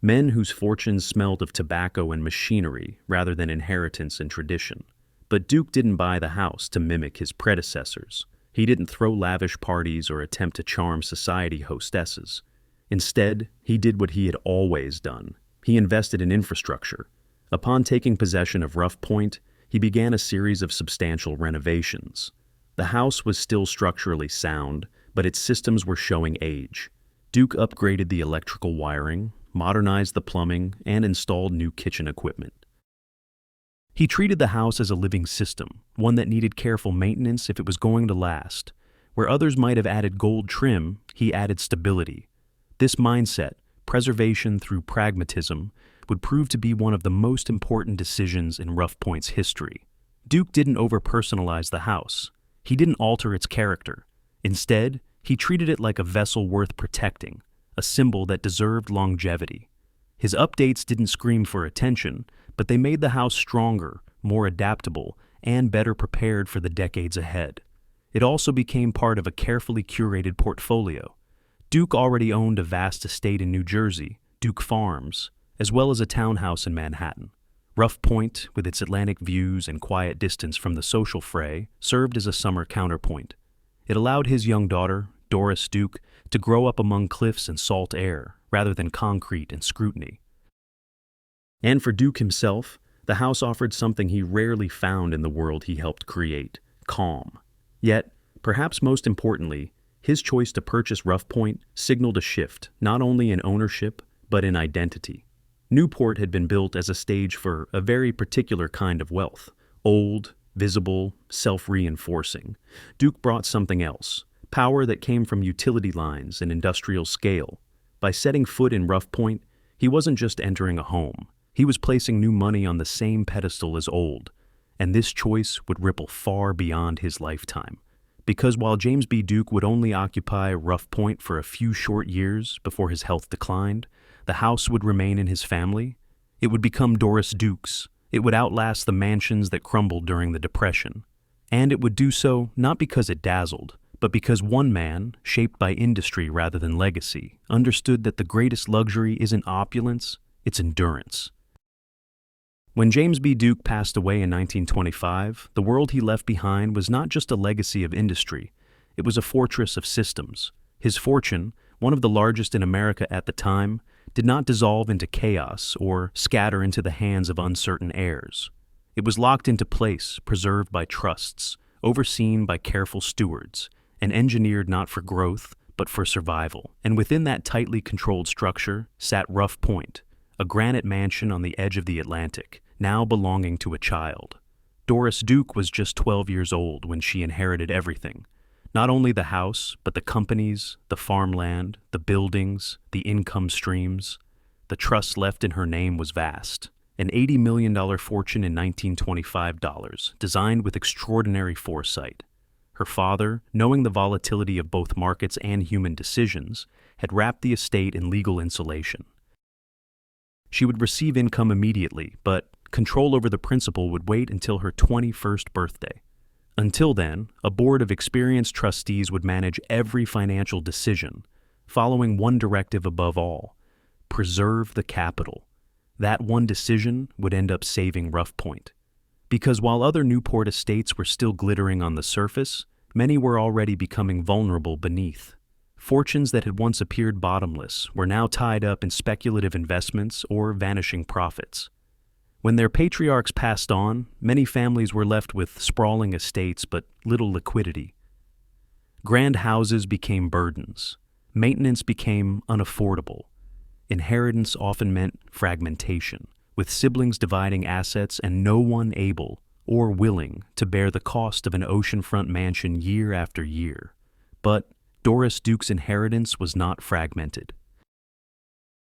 Men whose fortunes smelled of tobacco and machinery rather than inheritance and tradition. But Duke didn't buy the house to mimic his predecessors. He didn't throw lavish parties or attempt to charm society hostesses. Instead, he did what he had always done. He invested in infrastructure. Upon taking possession of Rough Point, he began a series of substantial renovations. The house was still structurally sound, but its systems were showing age. Duke upgraded the electrical wiring, modernized the plumbing, and installed new kitchen equipment. He treated the house as a living system, one that needed careful maintenance if it was going to last. Where others might have added gold trim, he added stability. This mindset, preservation through pragmatism, would prove to be one of the most important decisions in Rough Point's history. Duke didn't over-personalize the house. He didn't alter its character. Instead, he treated it like a vessel worth protecting, a symbol that deserved longevity. His updates didn't scream for attention, but they made the house stronger, more adaptable, and better prepared for the decades ahead. It also became part of a carefully curated portfolio. Duke already owned a vast estate in New Jersey, Duke Farms, as well as a townhouse in Manhattan. Rough Point, with its Atlantic views and quiet distance from the social fray, served as a summer counterpoint. It allowed his young daughter, Doris Duke, to grow up among cliffs and salt air, rather than concrete and scrutiny. And for Duke himself, the house offered something he rarely found in the world he helped create: calm. Yet, perhaps most importantly, his choice to purchase Rough Point signaled a shift, not only in ownership, but in identity. Newport had been built as a stage for a very particular kind of wealth: old, visible, self-reinforcing. Duke brought something else: power that came from utility lines and industrial scale. By setting foot in Rough Point, he wasn't just entering a home. He was placing new money on the same pedestal as old, and this choice would ripple far beyond his lifetime. Because while James B. Duke would only occupy Rough Point for a few short years before his health declined, the house would remain in his family. It would become Doris Duke's. It would outlast the mansions that crumbled during the Depression. And it would do so not because it dazzled, but because one man, shaped by industry rather than legacy, understood that the greatest luxury isn't opulence, it's endurance. When James B. Duke passed away in 1925, the world he left behind was not just a legacy of industry, it was a fortress of systems. His fortune, one of the largest in America at the time, did not dissolve into chaos or scatter into the hands of uncertain heirs. It was locked into place, preserved by trusts, overseen by careful stewards, and engineered not for growth, but for survival. And within that tightly controlled structure sat Rough Point, a granite mansion on the edge of the Atlantic, now belonging to a child. Doris Duke was just 12 years old when she inherited everything. Not only the house, but the companies, the farmland, the buildings, the income streams. The trust left in her name was vast. An $80 million fortune in 1925 dollars, designed with extraordinary foresight. Her father, knowing the volatility of both markets and human decisions, had wrapped the estate in legal insulation. She would receive income immediately, but control over the principal would wait until her 21st birthday. Until then, a board of experienced trustees would manage every financial decision, following one directive above all: preserve the capital. That one decision would end up saving Rough Point. Because while other Newport estates were still glittering on the surface, many were already becoming vulnerable beneath. Fortunes that had once appeared bottomless were now tied up in speculative investments or vanishing profits. When their patriarchs passed on, many families were left with sprawling estates but little liquidity. Grand houses became burdens. Maintenance became unaffordable. Inheritance often meant fragmentation, with siblings dividing assets and no one able or willing to bear the cost of an oceanfront mansion year after year. But Doris Duke's inheritance was not fragmented.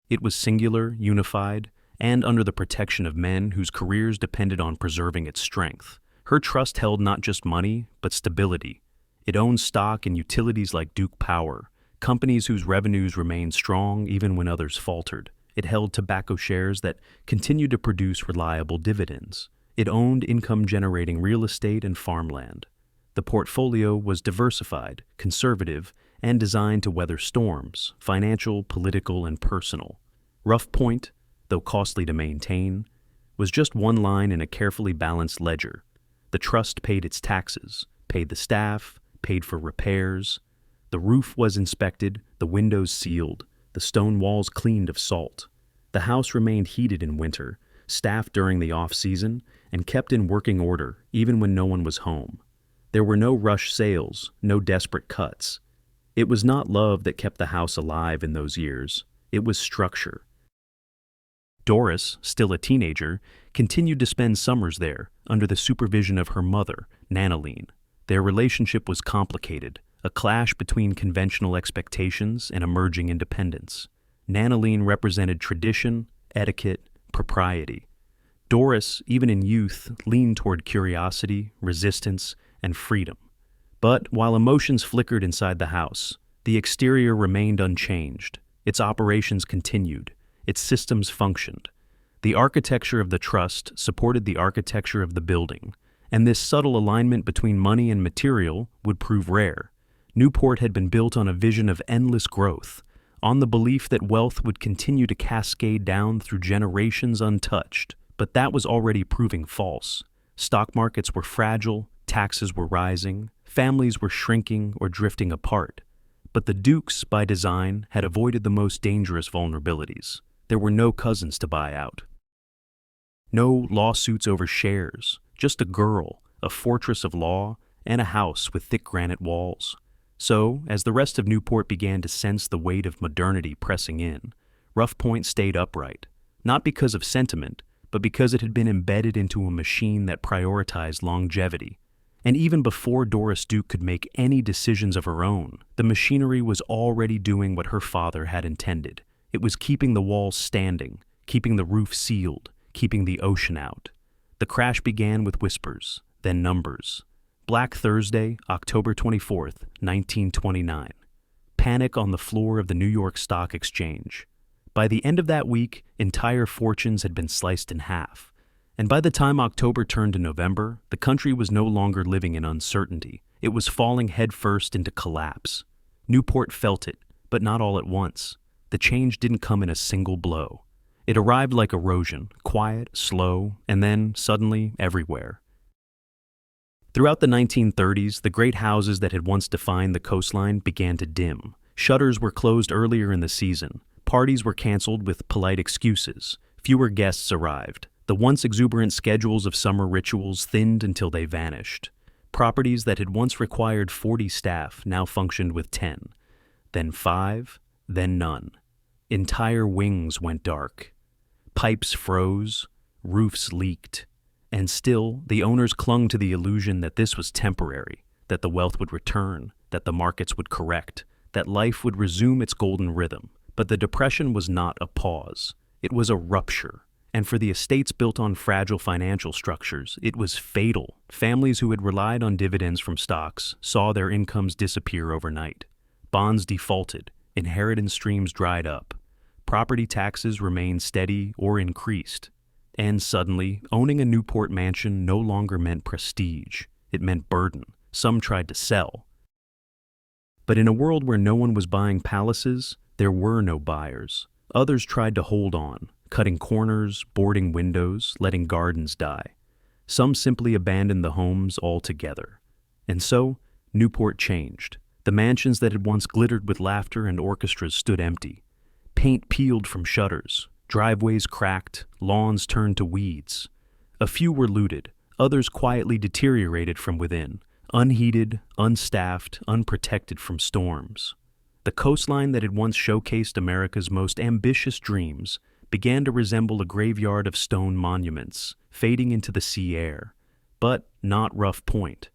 It was singular, unified, and under the protection of men whose careers depended on preserving its strength. Her trust held not just money, but stability. It owned stock in utilities like Duke Power, companies whose revenues remained strong even when others faltered. It held tobacco shares that continued to produce reliable dividends. It owned income-generating real estate and farmland. The portfolio was diversified, conservative, and designed to weather storms, financial, political, and personal. Rough Point, though costly to maintain, was just one line in a carefully balanced ledger. The trust paid its taxes, paid the staff, paid for repairs. The roof was inspected, the windows sealed, the stone walls cleaned of salt. The house remained heated in winter, staffed during the off-season, and kept in working order even when no one was home. There were no rush sales, no desperate cuts. It was not love that kept the house alive in those years. It was structure. Doris, still a teenager, continued to spend summers there under the supervision of her mother, Nanaline. Their relationship was complicated, a clash between conventional expectations and emerging independence. Nanaline represented tradition, etiquette, propriety. Doris, even in youth, leaned toward curiosity, resistance, and freedom. But while emotions flickered inside the house, the exterior remained unchanged. Its operations continued. Its systems functioned. The architecture of the trust supported the architecture of the building, and this subtle alignment between money and material would prove rare. Newport had been built on a vision of endless growth, on the belief that wealth would continue to cascade down through generations untouched. But that was already proving false. Stock markets were fragile, taxes were rising, families were shrinking or drifting apart. But the Dukes, by design, had avoided the most dangerous vulnerabilities. There were no cousins to buy out. No lawsuits over shares, just a girl, a fortress of law, and a house with thick granite walls. So, as the rest of Newport began to sense the weight of modernity pressing in, Rough Point stayed upright, not because of sentiment, but because it had been embedded into a machine that prioritized longevity. And even before Doris Duke could make any decisions of her own, the machinery was already doing what her father had intended. It was keeping the walls standing, keeping the roof sealed, keeping the ocean out. The crash began with whispers, then numbers. Black Thursday, October 24th, 1929. Panic on the floor of the New York Stock Exchange. By the end of that week, entire fortunes had been sliced in half. And by the time October turned to November, the country was no longer living in uncertainty. It was falling headfirst into collapse. Newport felt it, but not all at once. The change didn't come in a single blow. It arrived like erosion, quiet, slow, and then, suddenly, everywhere. Throughout the 1930s, the great houses that had once defined the coastline began to dim. Shutters were closed earlier in the season. Parties were canceled with polite excuses. Fewer guests arrived. The once exuberant schedules of summer rituals thinned until they vanished. Properties that had once required 40 staff now functioned with 10. Then 5, then none. Entire wings went dark. Pipes froze, roofs leaked. And still, the owners clung to the illusion that this was temporary, that the wealth would return, that the markets would correct, that life would resume its golden rhythm. But the depression was not a pause. It was a rupture. And for the estates built on fragile financial structures, it was fatal. Families who had relied on dividends from stocks saw their incomes disappear overnight. Bonds defaulted, inheritance streams dried up. Property taxes remained steady or increased. And suddenly, owning a Newport mansion no longer meant prestige. It meant burden. Some tried to sell. But in a world where no one was buying palaces, there were no buyers. Others tried to hold on, cutting corners, boarding windows, letting gardens die. Some simply abandoned the homes altogether. And so, Newport changed. The mansions that had once glittered with laughter and orchestras stood empty. Paint peeled from shutters, driveways cracked, lawns turned to weeds. A few were looted, others quietly deteriorated from within, unheated, unstaffed, unprotected from storms. The coastline that had once showcased America's most ambitious dreams began to resemble a graveyard of stone monuments, fading into the sea air. But not Rough Point.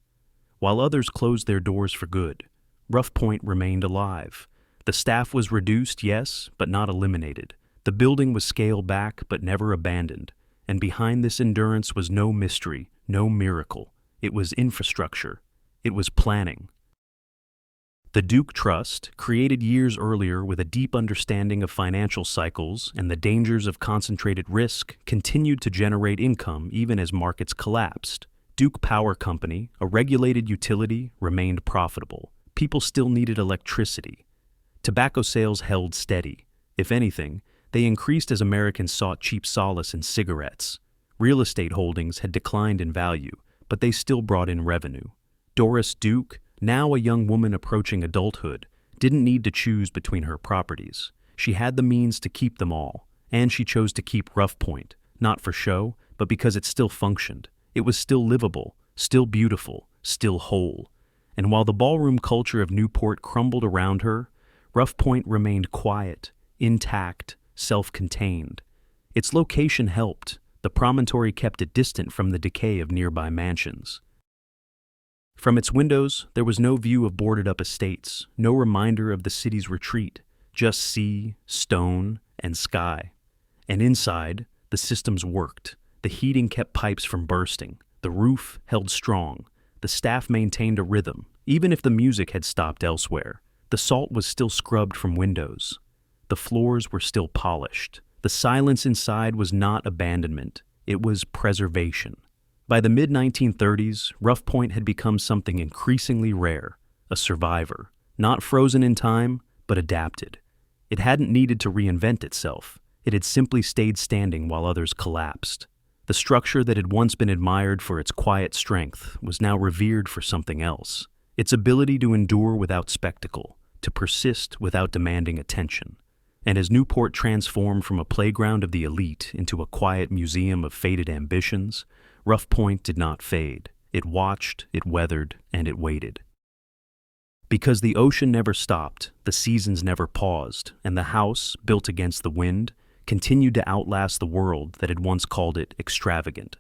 While others closed their doors for good, Rough Point remained alive. The staff was reduced, yes, but not eliminated. The building was scaled back, but never abandoned. And behind this endurance was no mystery, no miracle. It was infrastructure. It was planning. The Duke Trust, created years earlier with a deep understanding of financial cycles and the dangers of concentrated risk, continued to generate income even as markets collapsed. Duke Power Company, a regulated utility, remained profitable. People still needed electricity. Tobacco sales held steady. If anything, they increased as Americans sought cheap solace in cigarettes. Real estate holdings had declined in value, but they still brought in revenue. Doris Duke, Now a young woman approaching adulthood didn't need to choose between her properties. She had the means to keep them all, and she chose to keep Rough Point, not for show, but because it still functioned. It was still livable, still beautiful, still whole. And while the ballroom culture of Newport crumbled around her, Rough Point remained quiet, intact, self-contained. Its location helped. The promontory kept it distant from the decay of nearby mansions. From its windows, there was no view of boarded-up estates, no reminder of the city's retreat, just sea, stone, and sky. And inside, the systems worked. The heating kept pipes from bursting. The roof held strong. The staff maintained a rhythm, even if the music had stopped elsewhere. The salt was still scrubbed from windows. The floors were still polished. The silence inside was not abandonment. It was preservation. By the mid-1930s, Rough Point had become something increasingly rare, a survivor, not frozen in time, but adapted. It hadn't needed to reinvent itself. It had simply stayed standing while others collapsed. The structure that had once been admired for its quiet strength was now revered for something else. Its ability to endure without spectacle, to persist without demanding attention. And as Newport transformed from a playground of the elite into a quiet museum of faded ambitions, Rough Point did not fade. It watched, it weathered, and it waited. Because the ocean never stopped, the seasons never paused, and the house, built against the wind, continued to outlast the world that had once called it extravagant.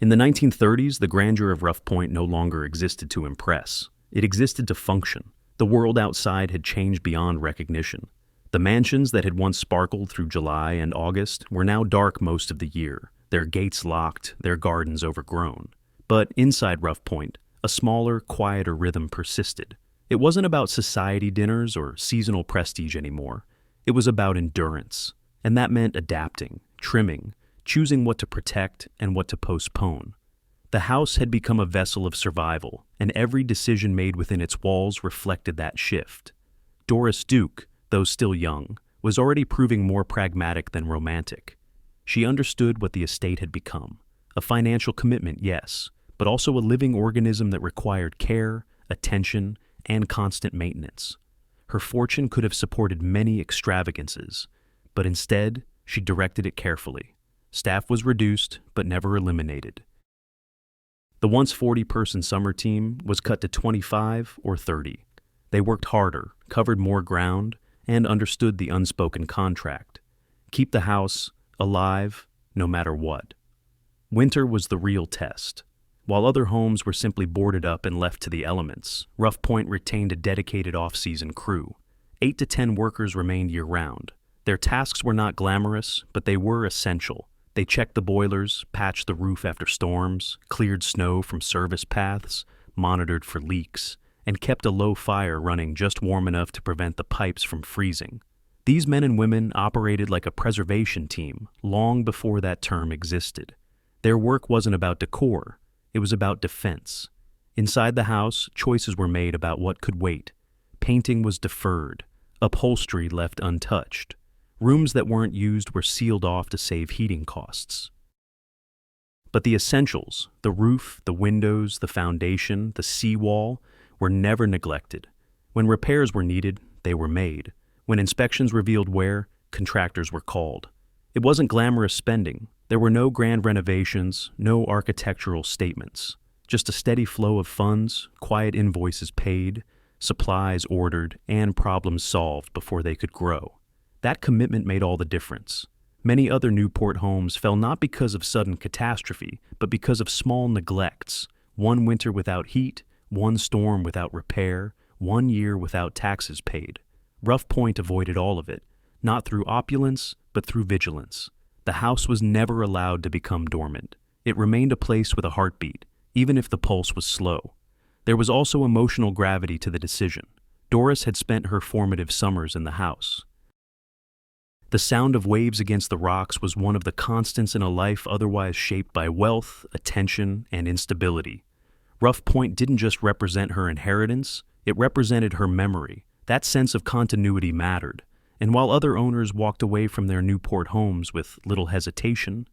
In the 1930s, the grandeur of Rough Point no longer existed to impress. It existed to function. The world outside had changed beyond recognition. The mansions that had once sparkled through July and August were now dark most of the year, their gates locked, their gardens overgrown. But inside Rough Point, a smaller, quieter rhythm persisted. It wasn't about society dinners or seasonal prestige anymore. It was about endurance, and that meant adapting, trimming, choosing what to protect and what to postpone. The house had become a vessel of survival, and every decision made within its walls reflected that shift. Doris Duke, though still young, was already proving more pragmatic than romantic. She understood what the estate had become. A financial commitment, yes, but also a living organism that required care, attention, and constant maintenance. Her fortune could have supported many extravagances, but instead, she directed it carefully. Staff was reduced, but never eliminated. The once 40-person summer team was cut to 25 or 30. They worked harder, covered more ground, and understood the unspoken contract. Keep the house alive, no matter what. Winter was the real test. While other homes were simply boarded up and left to the elements, Rough Point retained a dedicated off-season crew. 8 to 10 workers remained year-round. Their tasks were not glamorous, but they were essential. They checked the boilers, patched the roof after storms, cleared snow from service paths, monitored for leaks, and kept a low fire running just warm enough to prevent the pipes from freezing. These men and women operated like a preservation team long before that term existed. Their work wasn't about decor, it was about defense. Inside the house, choices were made about what could wait. Painting was deferred, upholstery left untouched. Rooms that weren't used were sealed off to save heating costs. But the essentials, the roof, the windows, the foundation, the seawall, were never neglected. When repairs were needed, they were made. When inspections revealed wear, contractors were called. It wasn't glamorous spending. There were no grand renovations, no architectural statements. Just a steady flow of funds, quiet invoices paid, supplies ordered, and problems solved before they could grow. That commitment made all the difference. Many other Newport homes fell not because of sudden catastrophe, but because of small neglects. One winter without heat, one storm without repair, 1 year without taxes paid. Rough Point avoided all of it, not through opulence, but through vigilance. The house was never allowed to become dormant. It remained a place with a heartbeat, even if the pulse was slow. There was also emotional gravity to the decision. Doris had spent her formative summers in the house. The sound of waves against the rocks was one of the constants in a life otherwise shaped by wealth, attention, and instability. Rough Point didn't just represent her inheritance, it represented her memory. That sense of continuity mattered, and while other owners walked away from their Newport homes with little hesitation,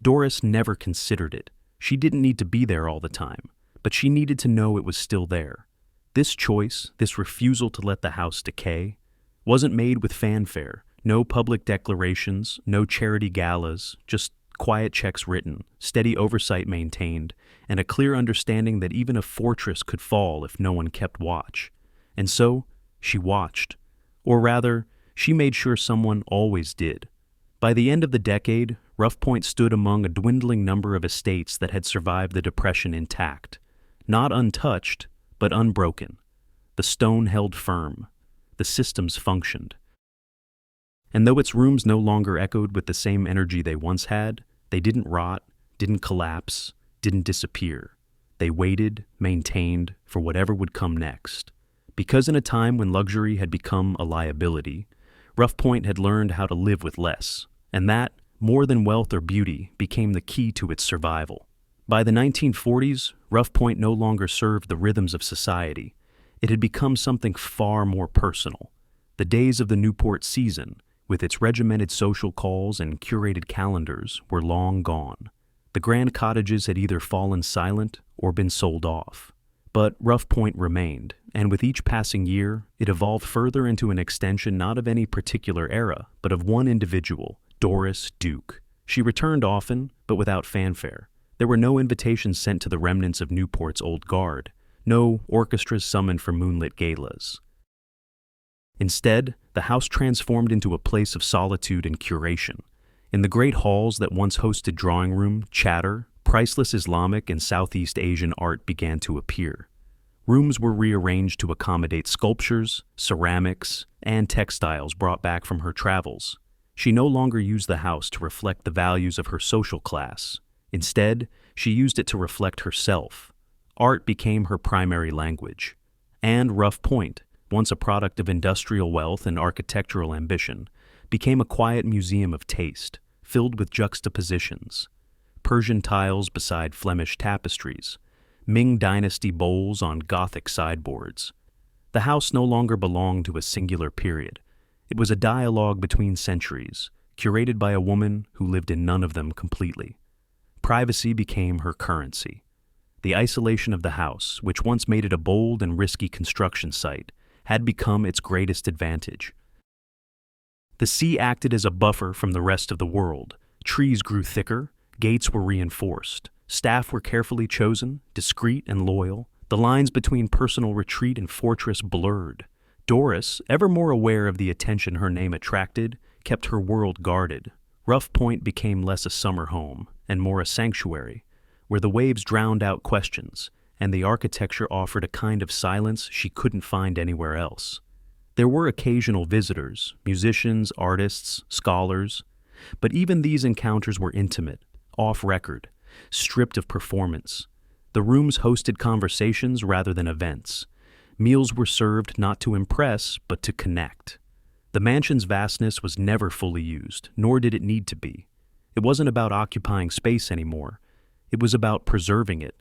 Doris never considered it. She didn't need to be there all the time, but she needed to know it was still there. This choice, this refusal to let the house decay, wasn't made with fanfare. No public declarations, no charity galas, just quiet checks written, steady oversight maintained, and a clear understanding that even a fortress could fall if no one kept watch. And so, she watched. Or rather, she made sure someone always did. By the end of the decade, Rough Point stood among a dwindling number of estates that had survived the Depression intact. Not untouched, but unbroken. The stone held firm. The systems functioned. And though its rooms no longer echoed with the same energy they once had, they didn't rot, didn't collapse, didn't disappear. They waited, maintained, for whatever would come next. Because in a time when luxury had become a liability, Rough Point had learned how to live with less, and that, more than wealth or beauty, became the key to its survival. By the 1940s, Rough Point no longer served the rhythms of society. It had become something far more personal. The days of the Newport season, with its regimented social calls and curated calendars, were long gone. The grand cottages had either fallen silent or been sold off. But Rough Point remained, and with each passing year, it evolved further into an extension not of any particular era, but of one individual, Doris Duke. She returned often, but without fanfare. There were no invitations sent to the remnants of Newport's old guard, no orchestras summoned for moonlit galas. Instead, the house transformed into a place of solitude and curation. In the great halls that once hosted drawing room, chatter, priceless Islamic and Southeast Asian art began to appear. Rooms were rearranged to accommodate sculptures, ceramics, and textiles brought back from her travels. She no longer used the house to reflect the values of her social class. Instead, she used it to reflect herself. Art became her primary language. And Rough Point, once a product of industrial wealth and architectural ambition, became a quiet museum of taste, filled with juxtapositions. Persian tiles beside Flemish tapestries, Ming Dynasty bowls on Gothic sideboards. The house no longer belonged to a singular period. It was a dialogue between centuries, curated by a woman who lived in none of them completely. Privacy became her currency. The isolation of the house, which once made it a bold and risky construction site, had become its greatest advantage. The sea acted as a buffer from the rest of the world. Trees grew thicker, gates were reinforced, staff were carefully chosen, discreet and loyal. The lines between personal retreat and fortress blurred. Doris, ever more aware of the attention her name attracted, kept her world guarded. Rough Point became less a summer home and more a sanctuary, where the waves drowned out questions, and the architecture offered a kind of silence she couldn't find anywhere else. There were occasional visitors, musicians, artists, scholars, but even these encounters were intimate, off-record, stripped of performance. The rooms hosted conversations rather than events. Meals were served not to impress, but to connect. The mansion's vastness was never fully used, nor did it need to be. It wasn't about occupying space anymore. It was about preserving it.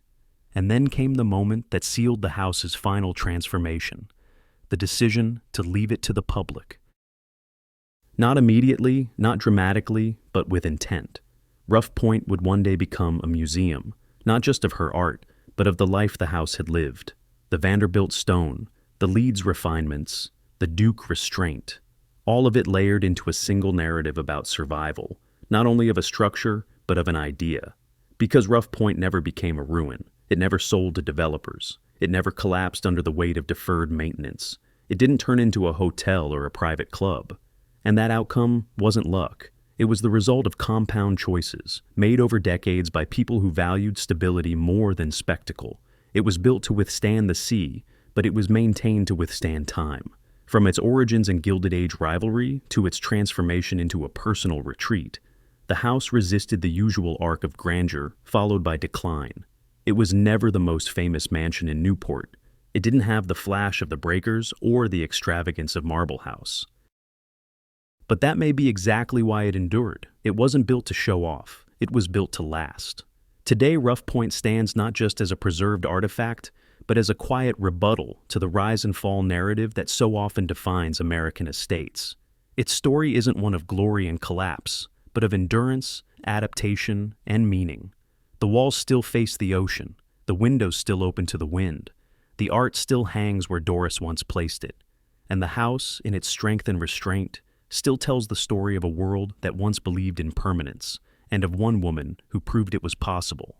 And then came the moment that sealed the house's final transformation, the decision to leave it to the public. Not immediately, not dramatically, but with intent. Rough Point would one day become a museum, not just of her art, but of the life the house had lived. The Vanderbilt stone, the Leeds refinements, the Duke restraint, all of it layered into a single narrative about survival, not only of a structure, but of an idea. Because Rough Point never became a ruin. It never sold to developers. It never collapsed under the weight of deferred maintenance. It didn't turn into a hotel or a private club. And that outcome wasn't luck. It was the result of compound choices, made over decades by people who valued stability more than spectacle. It was built to withstand the sea, but it was maintained to withstand time. From its origins in Gilded Age rivalry to its transformation into a personal retreat, the house resisted the usual arc of grandeur, followed by decline. It was never the most famous mansion in Newport. It didn't have the flash of the breakers or the extravagance of Marble House. But that may be exactly why it endured. It wasn't built to show off. It was built to last. Today, Rough Point stands not just as a preserved artifact, but as a quiet rebuttal to the rise and fall narrative that so often defines American estates. Its story isn't one of glory and collapse, but of endurance, adaptation, and meaning. The walls still face the ocean. The window's still open to the wind. The art still hangs where Doris once placed it. And the house, in its strength and restraint, still tells the story of a world that once believed in permanence, and of one woman who proved it was possible.